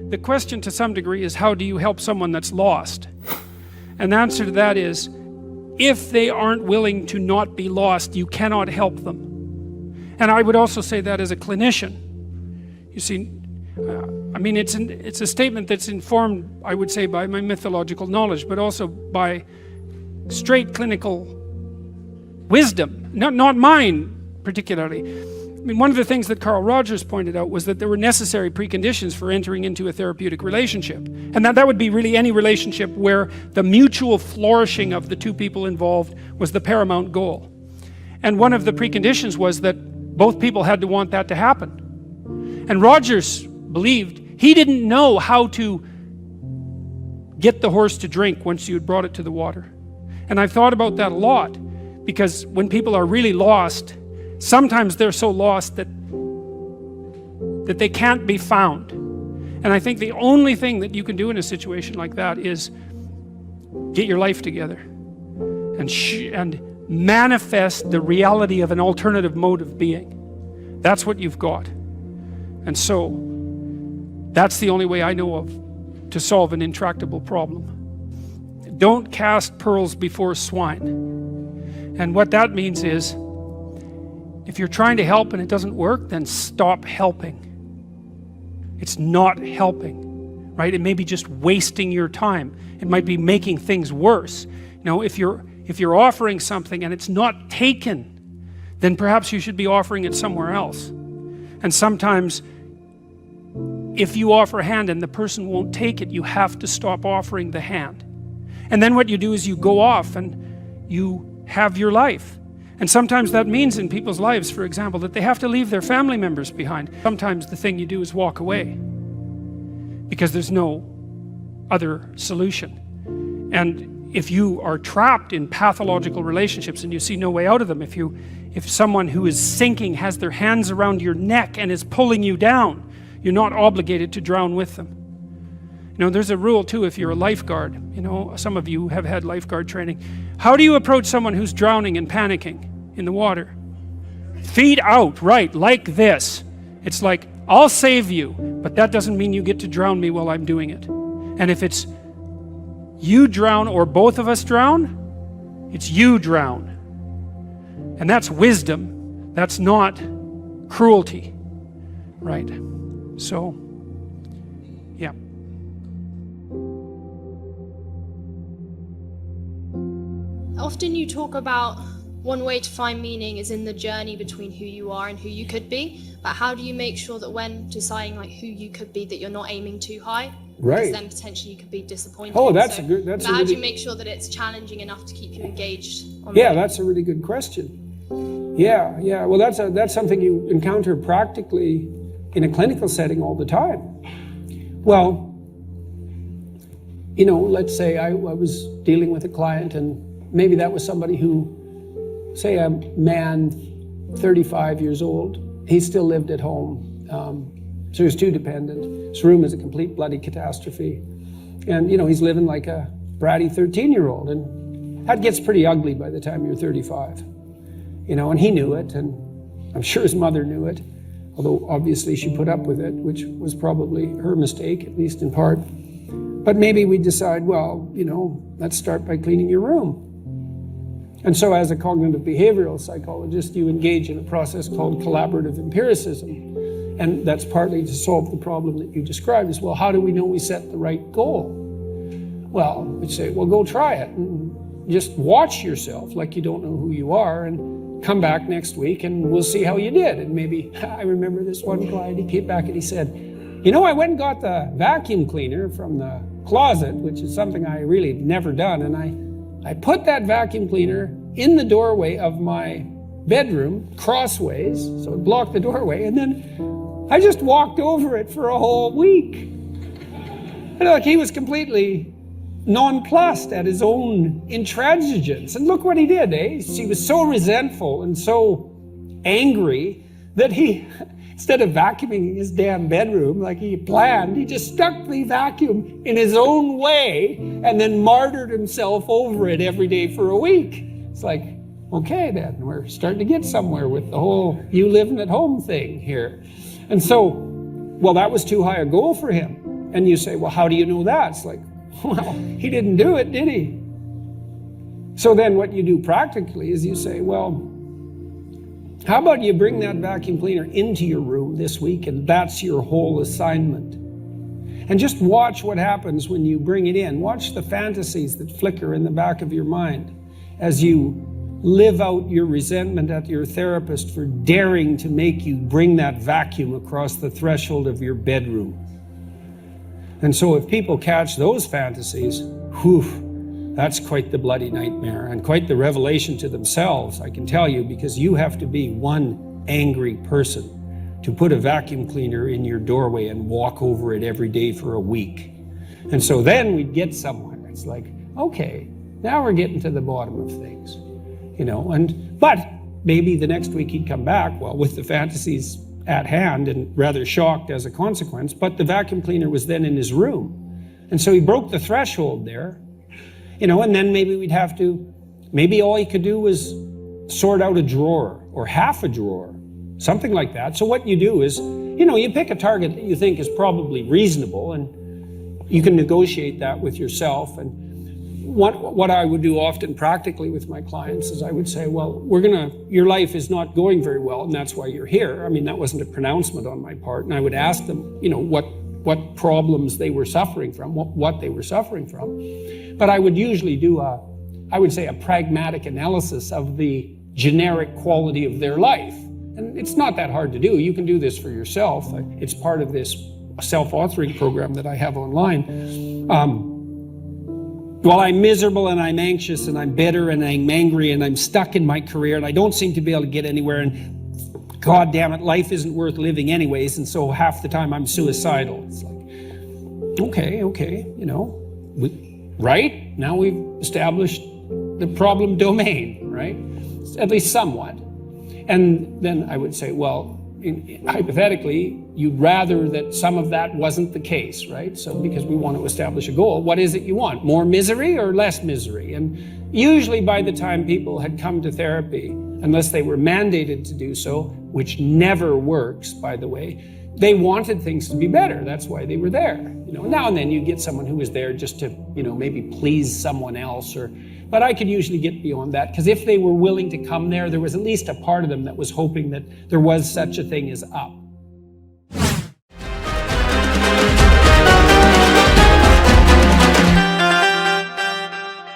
the question to some degree is, how do you help someone that's lost? And the answer to that is, if they aren't willing to not be lost, you cannot help them. And I would also say that as a clinician. You see, I mean, it's a statement that's informed, I would say, by my mythological knowledge, but also by straight clinical wisdom, not mine particularly. I mean, one of the things that Carl Rogers pointed out was that there were necessary preconditions for entering into a therapeutic relationship. And that would be really any relationship where the mutual flourishing of the two people involved was the paramount goal. And one of the preconditions was that both people had to want that to happen. And Rogers believed he didn't know how to get the horse to drink once you had brought it to the water. And I've thought about that a lot, because when people are really lost, sometimes they're so lost that they can't be found. And I think the only thing that you can do in a situation like that is get your life together and manifest the reality of an alternative mode of being. That's what you've got. And so that's the only way I know of to solve an intractable problem. Don't cast pearls before swine. And what that means is, if you're trying to help and it doesn't work, then stop helping. It's not helping, right? It may be just wasting your time. It might be making things worse. You know, if you're offering something and it's not taken, then perhaps you should be offering it somewhere else. And sometimes, if you offer a hand and the person won't take it, you have to stop offering the hand. And then what you do is you go off and you have your life. And sometimes that means in people's lives, for example, that they have to leave their family members behind. Sometimes the thing you do is walk away, because there's no other solution. And if you are trapped in pathological relationships and you see no way out of them, if someone who is sinking has their hands around your neck and is pulling you down, you're not obligated to drown with them. You know, there's a rule too if you're a lifeguard. You know, some of you have had lifeguard training. How do you approach someone who's drowning and panicking in the water? Feet out, right, like this. It's like, I'll save you, but that doesn't mean you get to drown me while I'm doing it. And if it's you drown or both of us drown, it's you drown. And that's wisdom. That's not cruelty, right? So, yeah. Often you talk about one way to find meaning is in the journey between who you are and who you could be, but how do you make sure that when deciding like who you could be, that you're not aiming too high? Right. Because then potentially you could be disappointed. Oh, that's a good, that's a how really... do you make sure that it's challenging enough to keep you engaged? Yeah, that's a really good question. Yeah. Well, that's something you encounter practically in a clinical setting all the time. Well, you know, let's say I was dealing with a client, and maybe that was somebody who, say a man, 35 years old, he still lived at home. So he was too dependent. His room is a complete bloody catastrophe. And, you know, he's living like a bratty 13-year-old. And that gets pretty ugly by the time you're 35. You know, and he knew it, and I'm sure his mother knew it. Although obviously she put up with it, which was probably her mistake, at least in part. But maybe we decide, well, you know, let's start by cleaning your room. And so as a cognitive behavioral psychologist, you engage in a process called collaborative empiricism. And that's partly to solve the problem that you described as, well, how do we know we set the right goal? Well, we'd say, well, go try it. And just watch yourself like you don't know who you are, and come back next week and we'll see how you did. And maybe, I remember this one client, he came back and he said, you know, I went and got the vacuum cleaner from the closet, which is something I really never done. And I put that vacuum cleaner in the doorway of my bedroom, crossways, so it blocked the doorway. And then I just walked over it for a whole week. And like, he was completely nonplussed at his own intransigence. And look what he did, eh? He was so resentful and so angry that he, instead of vacuuming his damn bedroom like he planned, he just stuck the vacuum in his own way and then martyred himself over it every day for a week. It's like, okay then, we're starting to get somewhere with the whole you living at home thing here. And so, well, that was too high a goal for him. And you say, well, how do you know that? It's like, well, he didn't do it, did he? So then what you do practically is you say, well, how about you bring that vacuum cleaner into your room this week, and that's your whole assignment. And just watch what happens when you bring it in. Watch the fantasies that flicker in the back of your mind as you live out your resentment at your therapist for daring to make you bring that vacuum across the threshold of your bedroom. And so if people catch those fantasies, whew, that's quite the bloody nightmare and quite the revelation to themselves, I can tell you, because you have to be one angry person to put a vacuum cleaner in your doorway and walk over it every day for a week. And so then we'd get somewhere. It's like, okay, now we're getting to the bottom of things, you know. But maybe the next week he'd come back, well, with the fantasies at hand and rather shocked as a consequence, but the vacuum cleaner was then in his room. And so he broke the threshold there, you know, and then maybe all he could do was sort out a drawer or half a drawer, something like that. So what you do is, you know, you pick a target that you think is probably reasonable, and you can negotiate that with yourself. And what I would do often practically with my clients is I would say, well, your life is not going very well, and that's why you're here. I mean, that wasn't a pronouncement on my part. And I would ask them, you know, what problems they were suffering from, what they were suffering from. But I would usually do a pragmatic analysis of the generic quality of their life. And it's not that hard to do. You can do this for yourself. It's part of this self-authoring program that I have online. Well, I'm miserable and I'm anxious and I'm bitter and I'm angry and I'm stuck in my career and I don't seem to be able to get anywhere, and God damn it, life isn't worth living anyways, and so half the time I'm suicidal. It's like, okay, you know, right? Now we've established the problem domain, right? At least somewhat. And then I would say, well, hypothetically, you'd rather that some of that wasn't the case, right? So because we want to establish a goal, what is it you want? More misery or less misery? And usually by the time people had come to therapy, unless they were mandated to do so, which never works, by the way, they wanted things to be better. That's why they were there. You know, now and then you get someone who was there just to, you know, maybe please someone else, but I could usually get beyond that, because if they were willing to come there was at least a part of them that was hoping that there was such a thing as up.